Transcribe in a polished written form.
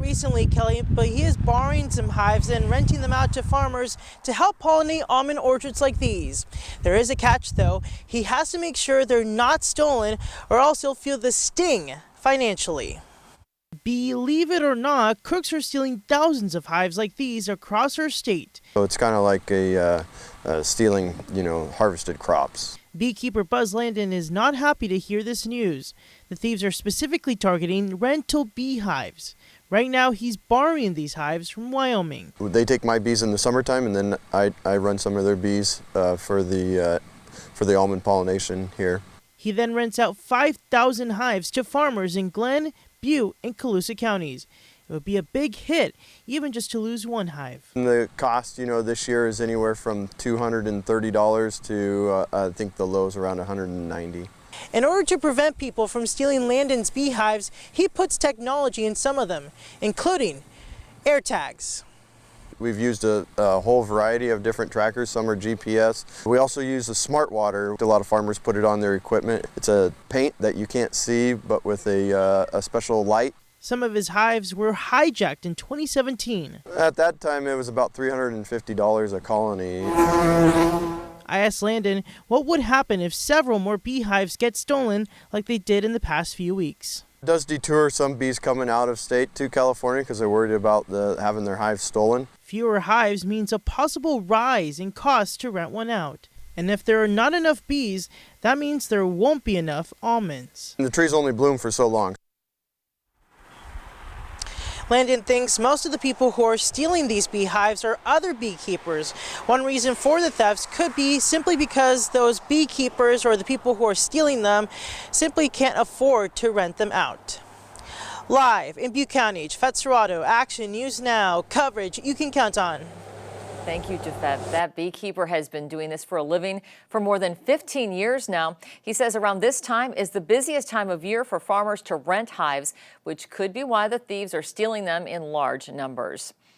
recently, Kelly, but he is borrowing some hives and renting them out to farmers to help pollinate almond orchards like these. There is a catch, though. He has to make sure they're not stolen or else he'll feel the sting financially. Believe it or not, crooks are stealing thousands of hives like these across our state. So it's kind of like stealing, harvested crops. Beekeeper Buzz Landon is not happy to hear this news. The thieves are specifically targeting rental beehives. Right now, he's borrowing these hives from Wyoming. They take my bees in the summertime, and then I run some of their bees for the almond pollination here. He then rents out 5,000 hives to farmers in Glenn, Butte, and Colusa counties. It would be a big hit, even just to lose one hive. And the cost, this year is anywhere from $230 to I think the low is around $190. In order to prevent people from stealing Landon's beehives, he puts technology in some of them, including air tags. We've used a whole variety of different trackers. Some are GPS. We also use a smart water. A lot of farmers put it on their equipment. It's a paint that you can't see, but with a special light. Some of his hives were hijacked in 2017. At that time, it was about $350 a colony. I asked Landon what would happen if several more beehives get stolen like they did in the past few weeks. It does deter some bees coming out of state to California because they're worried about having their hives stolen. Fewer hives means a possible rise in costs to rent one out. And if there are not enough bees, that means there won't be enough almonds. And the trees only bloom for so long. Landon thinks most of the people who are stealing these beehives are other beekeepers. One reason for the thefts could be simply because those beekeepers or the people who are stealing them simply can't afford to rent them out. Live in Butte County, Jafet Serrato, Action News Now, coverage you can count on. Thank you, Jafet. That beekeeper has been doing this for a living for more than 15 years now. He says around this time is the busiest time of year for farmers to rent hives, which could be why the thieves are stealing them in large numbers.